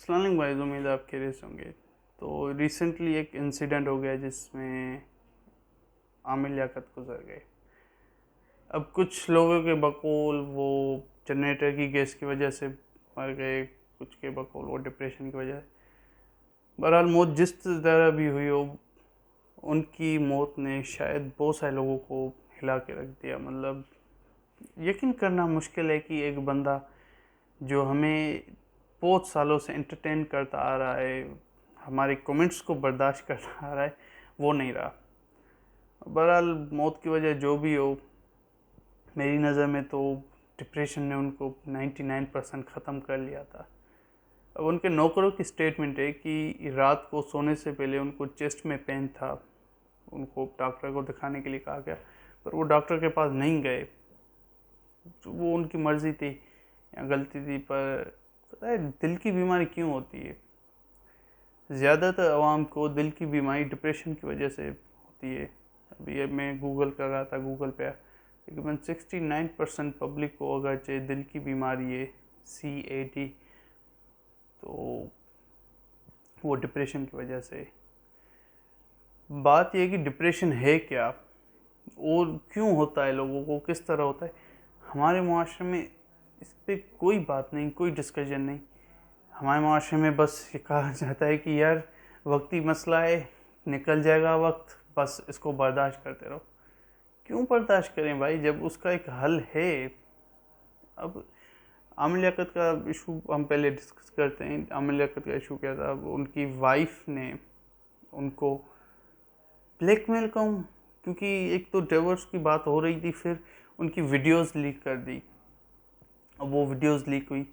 अस्सलाम वालेकुम भाई, उम्मीद है आप खैरियत से होंगे। तो रिसेंटली एक इंसिडेंट हो गया जिसमें आमिर लियाकत गुजर गए। अब कुछ लोगों के बकौल वो जनरेटर की गैस की वजह से मर गए, कुछ के बकौल वो डिप्रेशन की वजह से। बहरहाल मौत जिस तरह भी हुई हो, उनकी मौत ने शायद बहुत सारे लोगों को हिला के रख दिया। मतलब यकीन करना मुश्किल है कि एक बंदा जो हमें बहुत सालों से एंटरटेन करता आ रहा है, हमारे कमेंट्स को बर्दाश्त करता आ रहा है, वो नहीं रहा। बहरहाल मौत की वजह जो भी हो, मेरी नज़र में तो डिप्रेशन ने उनको 99% ख़त्म कर लिया था। अब उनके नौकरों की स्टेटमेंट है कि रात को सोने से पहले उनको चेस्ट में पेन था, उनको डॉक्टर को दिखाने के लिए कहा गया, पर वो डॉक्टर के पास नहीं गए। वो उनकी मर्ज़ी थी या गलती थी, पर पता है दिल की बीमारी क्यों होती है? ज़्यादातर आवाम को दिल की बीमारी डिप्रेशन की वजह से होती है। अभी अब मैं गूगल कर रहा था, गूगल पे तकरीबन 69% पब्लिक को अगर चाहे दिल की बीमारी है, CAD, तो वो डिप्रेशन की वजह से। बात यह है कि डिप्रेशन है क्या और क्यों होता है, लोगों को किस तरह होता है। हमारे मुआशरे में इस पर कोई बात नहीं, कोई डिस्कशन नहीं। हमारे माशरे में बस ये कहा जाता है कि यार वक्ती मसला है, निकल जाएगा वक्त, बस इसको बर्दाश्त करते रहो। क्यों बर्दाश्त करें भाई, जब उसका एक हल है। अब आमिर लियाकत का इशू हम पहले डिस्कस करते हैं। आमिर लियाकत का इशू क्या था? उनकी वाइफ ने उनको ब्लैकमेल कहूँ, क्योंकि एक तो डिवोर्स की बात हो रही थी, फिर उनकी वीडियोस लीक कर दी। अब वो वीडियोस लीक हुई।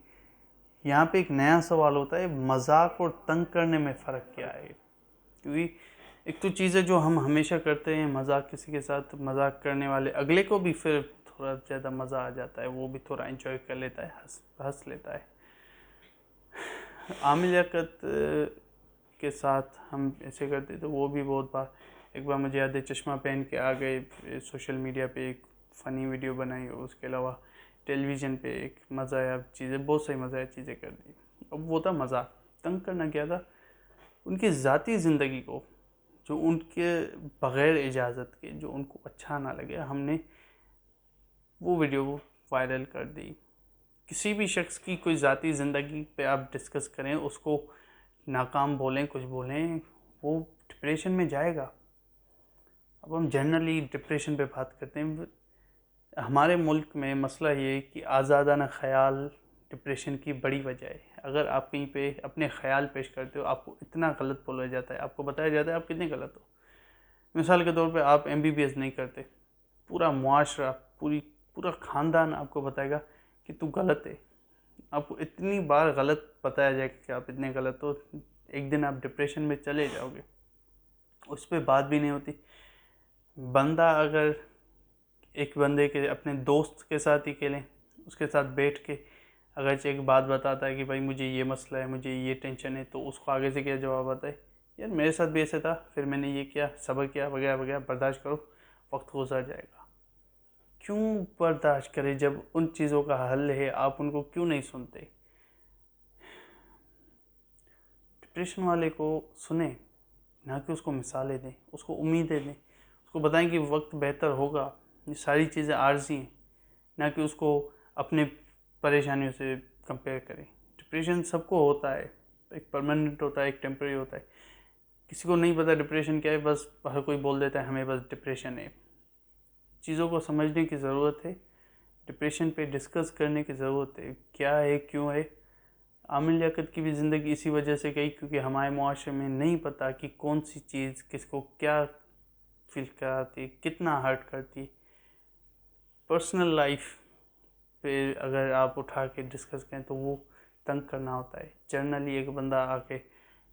यहाँ पे एक नया सवाल होता है, मजाक और तंग करने में फ़र्क क्या है? क्योंकि एक तो चीज़ है जो हम हमेशा करते हैं, मजाक किसी के साथ मजाक करने वाले अगले को भी फिर थोड़ा ज़्यादा मज़ा आ जाता है, वो भी थोड़ा एंजॉय कर लेता है, हंस हंस लेता है। आमिर लियाकत के साथ हम ऐसे करते तो वो भी बहुत बार, एक बार मुझे याद है चश्मा पहन के आ गए, सोशल मीडिया पे एक फ़नी वीडियो बनाई, उसके अलावा टेलीविज़न पे एक मज़ा चीज़ें, बहुत सारी मज़ा चीज़ें कर दी। अब वो था मजाक। तंग करना क्या था? उनकी ज़ाती ज़िंदगी को, जो उनके बग़ैर इजाज़त के, जो उनको अच्छा ना लगे, हमने वो वीडियो वायरल कर दी। किसी भी शख्स की कोई ज़ाती ज़िंदगी पे आप डिस्कस करें, उसको नाकाम बोलें, कुछ बोलें, वो डिप्रेशन में जाएगा। अब हम जनरली डिप्रेशन पे बात करते हैं। हमारे मुल्क में मसला ये है कि आज़ादाना ख़याल डिप्रेशन की बड़ी वजह है। अगर आप कहीं पे अपने ख़याल पेश करते हो, आपको इतना गलत बोला जाता है, आपको बताया जाता है आप कितने गलत हो। मिसाल के तौर पे आप MBBS नहीं करते, पूरा मुआशरा, पूरा ख़ानदान आपको बताएगा कि तू गलत है। आपको इतनी बार गलत बताया जाएगा कि आप इतने गलत हो, एक दिन आप डिप्रेशन में चले जाओगे। उस पर बात भी नहीं होती। बंदा अगर एक बंदे के अपने दोस्त के साथ ही खेलें, उसके साथ बैठ के अगर एक बात बताता है कि भाई मुझे ये मसला है, मुझे ये टेंशन है, तो उसको आगे से क्या जवाब आता है? यार मेरे साथ भी ऐसे था, फिर मैंने ये किया, सब्र किया, वगैरह वगैरह, बर्दाश्त करो, वक्त गुजर जाएगा। क्यों बर्दाश्त करें जब उन चीज़ों का हल है? आप उनको क्यों नहीं सुनते? डिप्रेशन वाले को सुने, ना कि उसको मिसालें दें, उसको उम्मीदें दें, उसको बताएं कि वक्त बेहतर होगा, ये सारी चीज़ें आर्जी हैं, ना कि उसको अपने परेशानियों से कंपेयर करें। डिप्रेशन सबको होता है, एक परमानेंट होता है, एक टेम्परेरी होता है। किसी को नहीं पता डिप्रेशन क्या है, बस हर कोई बोल देता है हमें बस डिप्रेशन है। चीज़ों को समझने की ज़रूरत है, डिप्रेशन पे डिस्कस करने की ज़रूरत है, क्या है, क्यों है। आमिर लियाकत की भी ज़िंदगी इसी वजह से गई, क्योंकि हमारे मुआशरे में नहीं पता कि कौन सी चीज़ किसको क्या फील कराती, कितना हर्ट करती। पर्सनल लाइफ पे अगर आप उठा के डिस्कस करें तो वो तंग करना होता है। जनरली एक बंदा आके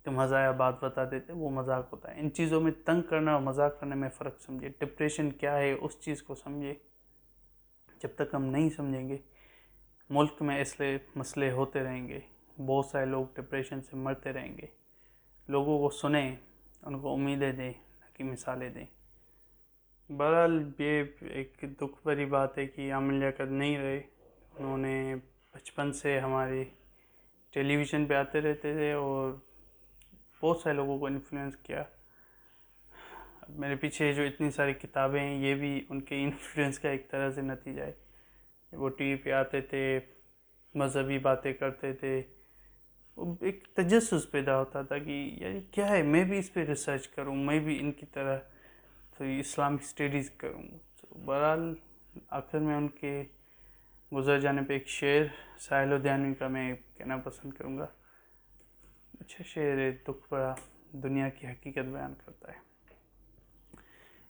तो मज़ा या बात बता देते, वो मजाक होता है। इन चीज़ों में तंग करना और मजाक करने में फ़र्क समझे। डिप्रेशन क्या है उस चीज़ को समझे। जब तक हम नहीं समझेंगे, मुल्क में इसलिए मसले होते रहेंगे, बहुत सारे लोग डिप्रेशन से मरते रहेंगे। लोगों को सुने, उनको उम्मीदें दें, ना कि मिसालें दें। बहरहाल ये एक दुख भरी बात है कि आमिर लियाकत नहीं रहे। उन्होंने बचपन से हमारे टेलीविज़न पे आते रहते थे और बहुत सारे लोगों को इन्फ्लुएंस किया। मेरे पीछे जो इतनी सारी किताबें हैं ये भी उनके इन्फ्लुएंस का एक तरह से नतीजा है। वो टीवी पे आते थे, मज़हबी बातें करते थे, वो एक तजस्सुस पैदा होता था कि यार ये क्या है, मैं भी इस पे रिसर्च करूं, मैं भी इनकी तरह तो इस्लामिक स्टडीज़ करूं। तो बहरहाल आखिर में उनके गुजर जाने पे एक शेर साहिल लुधियानवी का मैं कहना पसंद करूंगा। अच्छा शेर है, दुख भरा, दुनिया की हकीकत बयान करता है।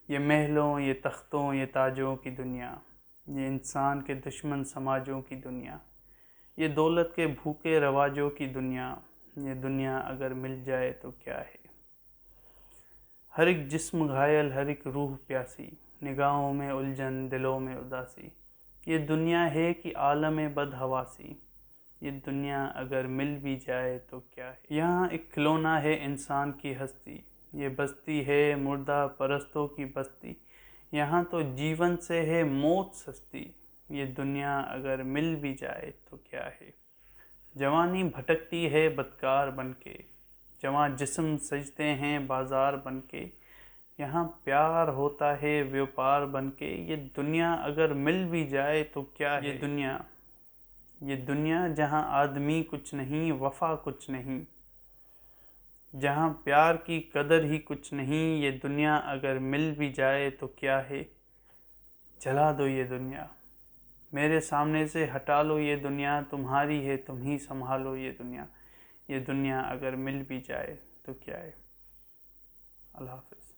ये महलों, ये तख्तों, ये ताजों की दुनिया, ये इंसान के दुश्मन समाजों की दुनिया, ये दौलत के भूखे रवाजों की दुनिया, ये दुनिया अगर मिल जाए तो क्या है। हर एक जिस्म घायल, हर एक रूह प्यासी, निगाहों में उलझन, दिलों में उदासी, ये दुनिया है कि आलम बदहवासी, ये दुनिया अगर मिल भी जाए तो क्या है। यहाँ एक खिलौना है इंसान की हस्ती, ये बस्ती है मुर्दा परस्तों की बस्ती, यहाँ तो जीवन से है मौत सस्ती, ये दुनिया अगर मिल भी जाए तो क्या है। जवानी भटकती है बदकार बनके, जवां जिस्म सजते हैं बाजार बनके, यहाँ प्यार होता है व्यापार बनके, ये दुनिया अगर मिल भी जाए तो क्या है। ये दुनिया जहाँ आदमी कुछ नहीं, वफा कुछ नहीं, जहाँ प्यार की कदर ही कुछ नहीं, ये दुनिया अगर मिल भी जाए तो क्या है। जला दो ये दुनिया, मेरे सामने से हटा लो ये दुनिया, तुम्हारी है तुम ही संभालो ये दुनिया, ये दुनिया अगर मिल भी जाए तो क्या है। अल्लाह हाफ़िज़।